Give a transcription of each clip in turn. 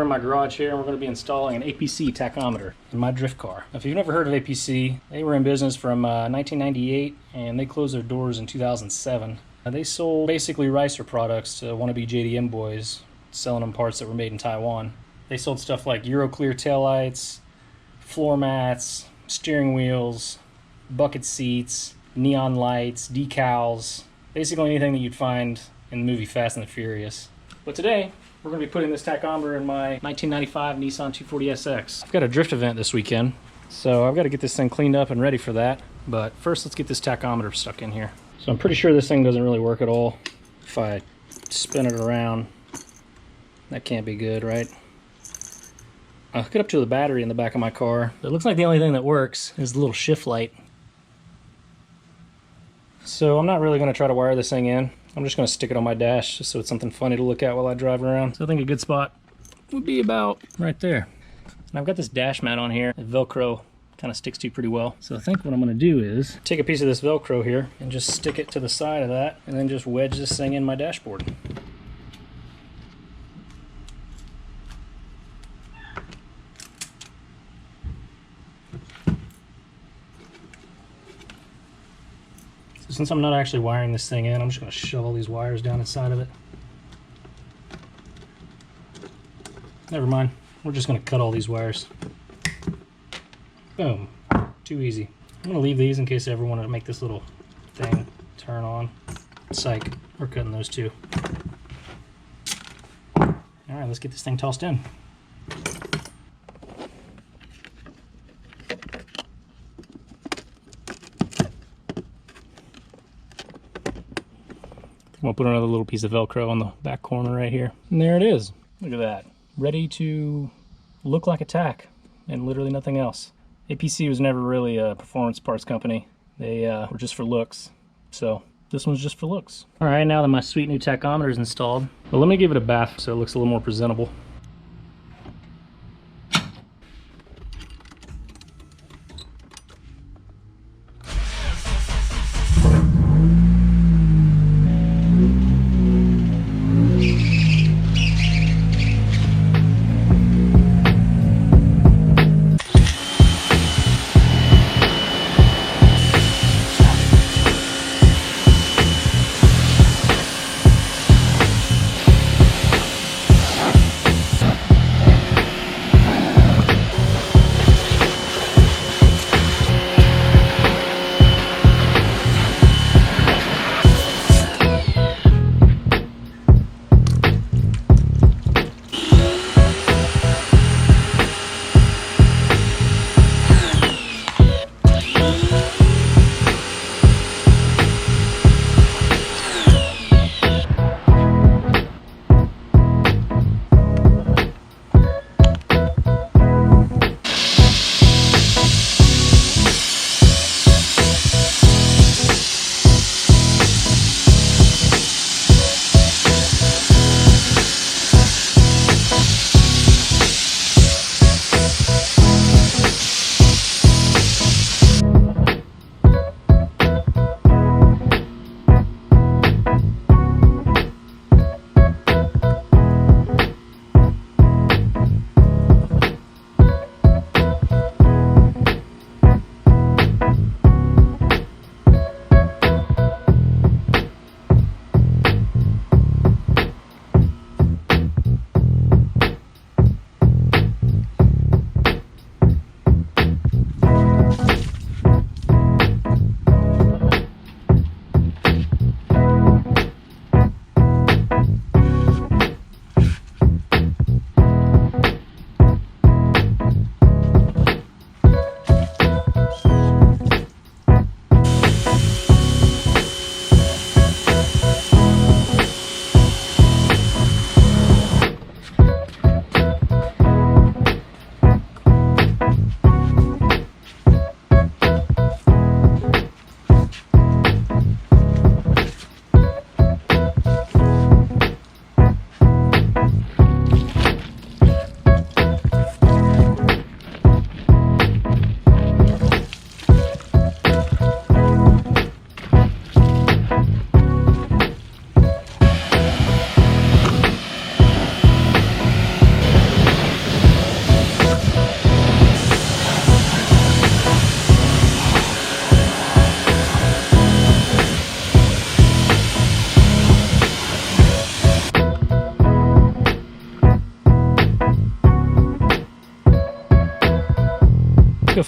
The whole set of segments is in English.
my garage here, and we're going to be installing an APC tachometer in my drift car. Now, if you've never heard of APC, they were in business from 1998, and they closed their doors in 2007. They sold basically Ricer products to wannabe JDM boys, selling them parts that were made in Taiwan. They sold stuff like Euroclear taillights, floor mats, steering wheels, bucket seats, neon lights, decals, basically anything that you'd find in the movie Fast and the Furious. But today, we're going to be putting this tachometer in my 1995 Nissan 240SX. I've got a drift event this weekend, so I've got to get this thing cleaned up and ready for that. But first, let's get this tachometer stuck in here. So I'm pretty sure this thing doesn't really work at all. If I spin it around, that can't be good, right? I'll hook it up to the battery in the back of my car. It looks like the only thing that works is the little shift light. So I'm not really going to try to wire this thing in. I'm just going to stick it on my dash just so it's something funny to look at while I drive around. So I think a good spot would be about right there. And I've got this dash mat on here. The Velcro kind of sticks to pretty well. So I think what I'm going to do is take a piece of this Velcro here and just stick it to the side of that and then just wedge this thing in my dashboard. Since I'm not actually wiring this thing in, I'm just going to shove all these wires down inside of it. Never mind. We're just going to cut all these wires. Boom. Too easy. I'm going to leave these in case I ever want to make this little thing turn on. Psych. We're cutting those too. Alright, let's get this thing tossed in. We'll put another little piece of Velcro on the back corner right here. And there it is. Look at that. Ready to look like a Tach and literally nothing else. APC was never really a performance parts company. They were just for looks. So this one's just for looks. All right, now that my sweet new tachometer is installed, well, let me give it a bath so it looks a little more presentable.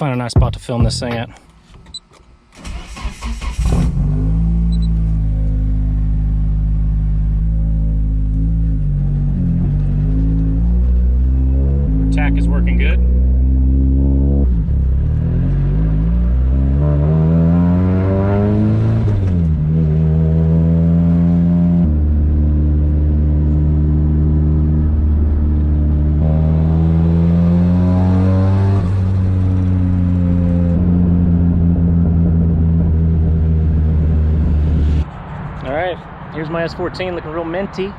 find a nice spot to film this thing at. Tach is working good. All right, here's my S14 looking real minty.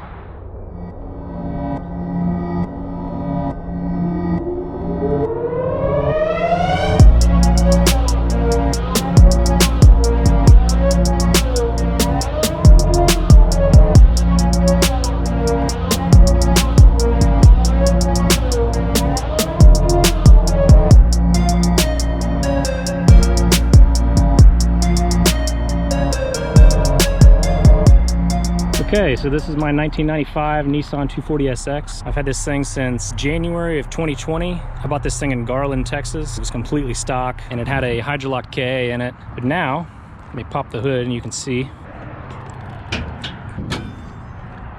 Okay, so this is my 1995 Nissan 240SX. I've had this thing since January of 2020. I bought this thing in Garland, Texas. It was completely stock and it had a Hydrolock KA in it. But now, let me pop the hood and you can see.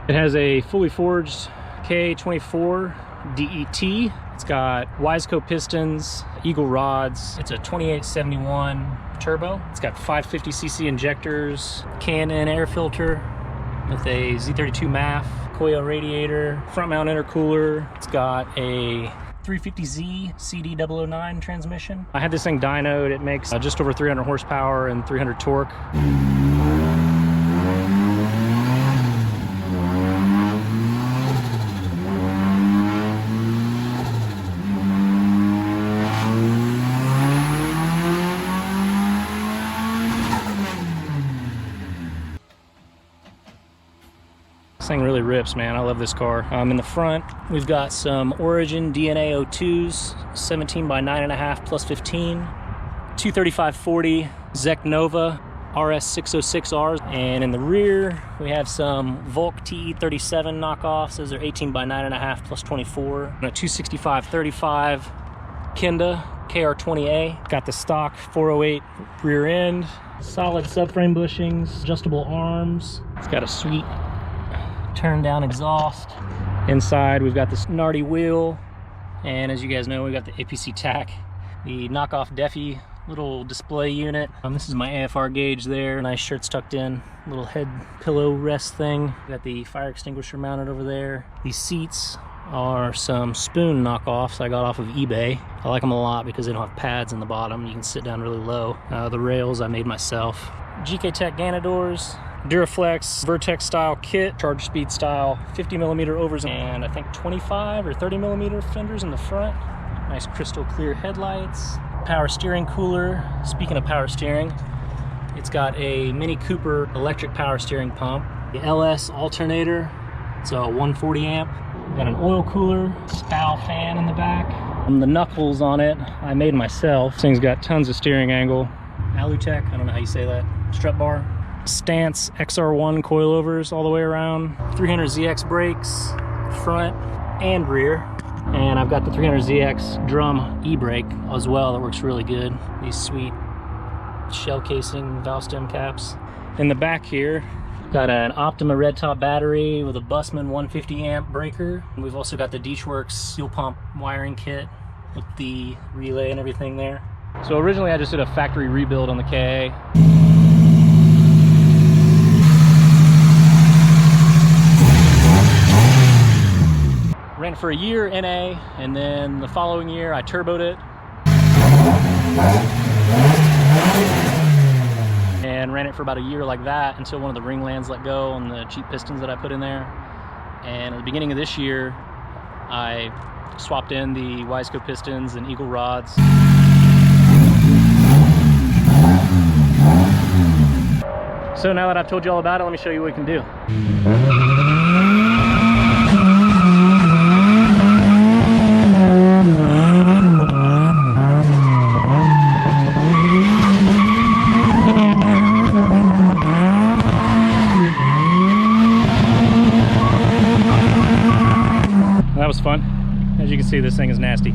It has a fully forged KA24DET. It's got Wiseco pistons, Eagle rods. It's a 2871 turbo. It's got 550cc injectors, K&N air filter, with a Z32 MAF, coil radiator, front mount intercooler. It's got a 350Z CD009 transmission. I had this thing dynoed. It makes just over 300 horsepower and 300 torque. This thing really rips, man. I love this car. In the front, we've got some Origin DNA 02s, 17 by 9.5 plus 15, 235/40 Zec Nova RS606Rs, and in the rear, we have some Volk TE37 knockoffs. Those are 18 by 9.5 plus 24, and a 265/35 Kenda KR20A. Got the stock 408 rear end, solid subframe bushings, adjustable arms. It's got a sweet turn down exhaust. Inside we've got this Nardi wheel, and as you guys know, we've got the APC Tach, the knockoff Defi little display unit. This is my AFR gauge there, nice shirts tucked in, little head pillow rest thing. Got the fire extinguisher mounted over there. These seats are some Spoon knockoffs I got off of eBay. I like them a lot because they don't have pads in the bottom. You can sit down really low. The rails I made myself. GK Tech Ganadors, Duraflex Vertex style kit, charge speed style 50mm overs, and I think 25 or 30mm fenders in the front. Nice crystal clear headlights. Power steering cooler. Speaking of power steering, it's got a Mini Cooper electric power steering pump. The LS alternator, it's a 140 amp. Got an oil cooler, spow fan in the back. The knuckles on it, I made myself. This thing's got tons of steering angle. Alutech, I don't know how you say that. Strut bar. Stance XR1 coilovers all the way around. 300ZX brakes, front and rear. And I've got the 300ZX drum e-brake as well that works really good. These sweet shell casing valve stem caps. In the back here, got an Optima red top battery with a Bussmann 150 amp breaker. We've also got the Deechworks fuel pump wiring kit with the relay and everything there. So originally I just did a factory rebuild on the KA. Ran it for a year NA, and then the following year I turboed it and ran it for about a year like that until one of the ring lands let go on the cheap pistons that I put in there. And at the beginning of this year I swapped in the Wiseco pistons and Eagle rods. So now that I've told you all about it, let me show you what we can do. That was fun. As you can see, this thing is nasty.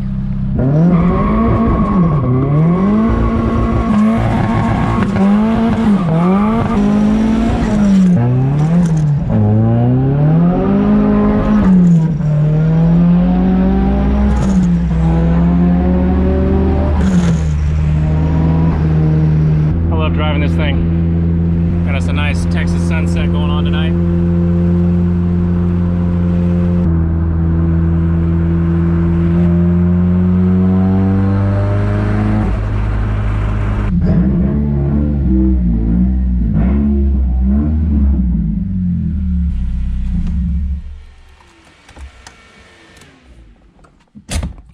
Driving this thing. Got us a nice Texas sunset going on tonight.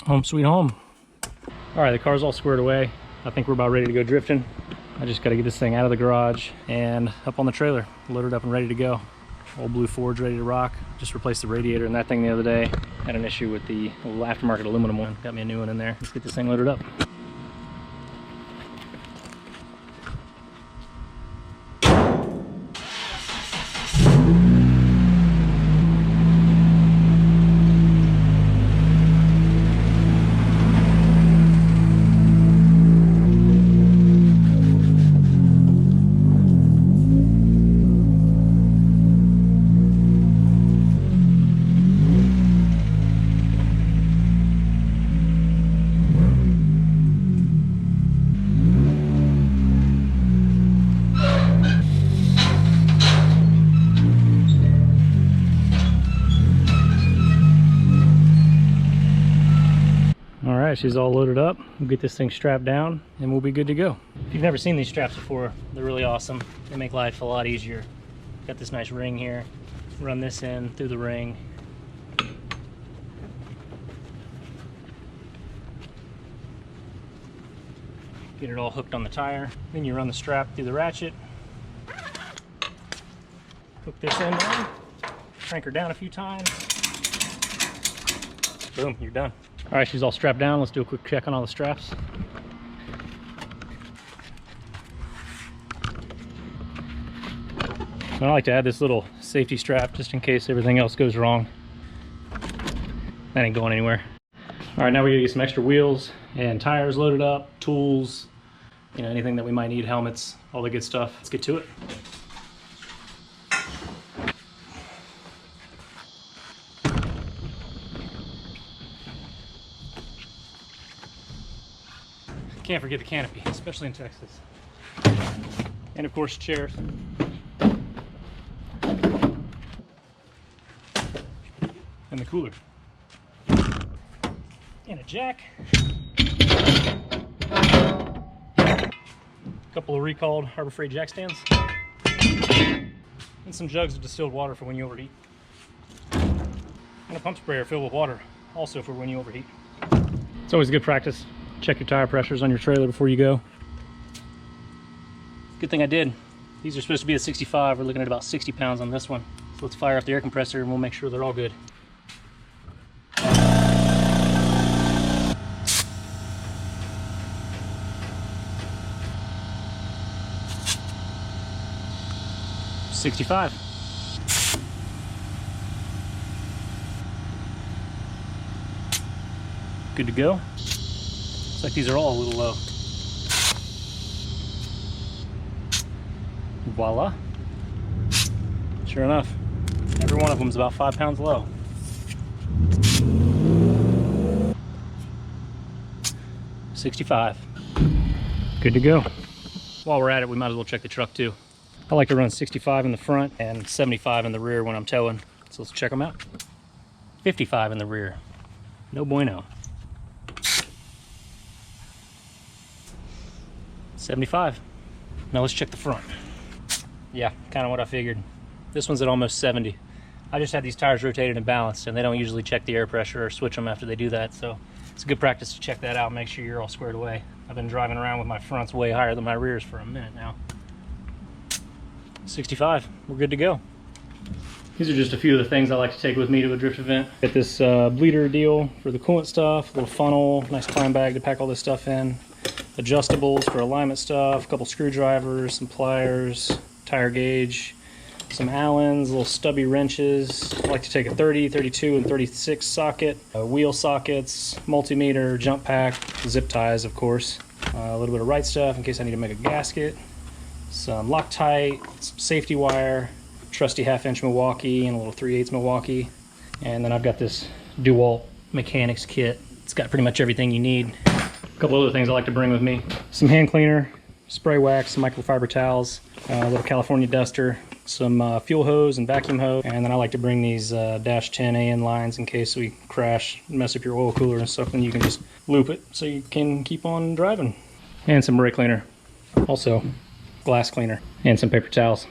Home sweet home. All right, the car's all squared away. I think we're about ready to go drifting. I just got to get this thing out of the garage and up on the trailer, loaded up and ready to go. Old blue Ford's ready to rock. Just replaced the radiator in that thing the other day. Had an issue with the aftermarket aluminum one. Got me a new one in there. Let's get this thing loaded up. She's all loaded up. We'll get this thing strapped down and we'll be good to go. If you've never seen these straps before, they're really awesome. They make life a lot easier. Got this nice ring here. Run this in through the ring. Get it all hooked on the tire. Then you run the strap through the ratchet. Hook this end on. Crank her down a few times. Boom, you're done. All right, she's all strapped down. Let's do a quick check on all the straps. I like to add this little safety strap just in case everything else goes wrong. That ain't going anywhere. All right, now we gotta get some extra wheels and tires loaded up, tools, you know, anything that we might need, helmets, all the good stuff. Let's get to it. Can't forget the canopy, especially in Texas. And of course, chairs. And the cooler. And a jack. A couple of recalled Harbor Freight jack stands. And some jugs of distilled water for when you overheat. And a pump sprayer filled with water, also for when you overheat. It's always good practice. Check your tire pressures on your trailer before you go. Good thing I did. These are supposed to be a 65. We're looking at about 60 pounds on this one. So let's fire up the air compressor and we'll make sure they're all good. $65. Good to go. Looks like these are all a little low. Voila. Sure enough, every one of them is about 5 pounds low. $65. Good to go. While we're at it, we might as well check the truck too. I like to run 65 in the front and 75 in the rear when I'm towing. So let's check them out. 55 in the rear. No bueno. 75. Now let's check the front. Yeah, kind of what I figured. This one's at almost 70. I just had these tires rotated and balanced, and they don't usually check the air pressure or switch them after they do that, so it's a good practice to check that out and make sure you're all squared away. I've been driving around with my fronts way higher than my rears for a minute now. 65, we're good to go. These are just a few of the things I like to take with me to a drift event. Get this bleeder deal for the coolant stuff, a little funnel, nice climb bag to pack all this stuff in, adjustables for alignment stuff, a couple screwdrivers, some pliers, tire gauge, some Allens, little stubby wrenches. I like to take a 30, 32, and 36 socket, wheel sockets, multimeter, jump pack, zip ties, of course, a little bit of right stuff in case I need to make a gasket, some Loctite, some safety wire, trusty 1/2-inch Milwaukee, and a little 3/8 Milwaukee. And then I've got this DeWalt mechanics kit. It's got pretty much everything you need. A couple other things I like to bring with me: some hand cleaner, spray wax, some microfiber towels, a little California duster, some fuel hose and vacuum hose, and then I like to bring these dash 10 AN lines in case we crash, mess up your oil cooler and stuff, and you can just loop it so you can keep on driving. And some brake cleaner, also glass cleaner, and some paper towels.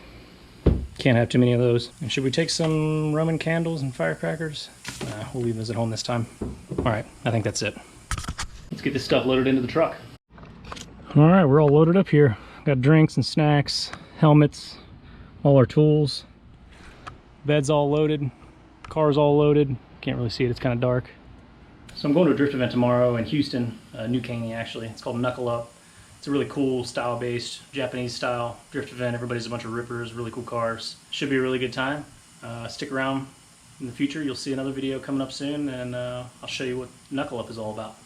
Can't have too many of those. And should we take some Roman candles and firecrackers? We'll leave those at home this time. All right, I think that's it. Let's get this stuff loaded into the truck. All right, we're all loaded up here. Got drinks and snacks, helmets, all our tools. Bed's all loaded, car's all loaded. Can't really see it, it's kind of dark. So I'm going to a drift event tomorrow in Houston, New Caney actually. It's called Knuckle Up. It's a really cool style-based, Japanese style drift event. Everybody's a bunch of rippers, really cool cars. Should be a really good time. Stick around in the future. You'll see another video coming up soon, and I'll show you what Knuckle Up is all about.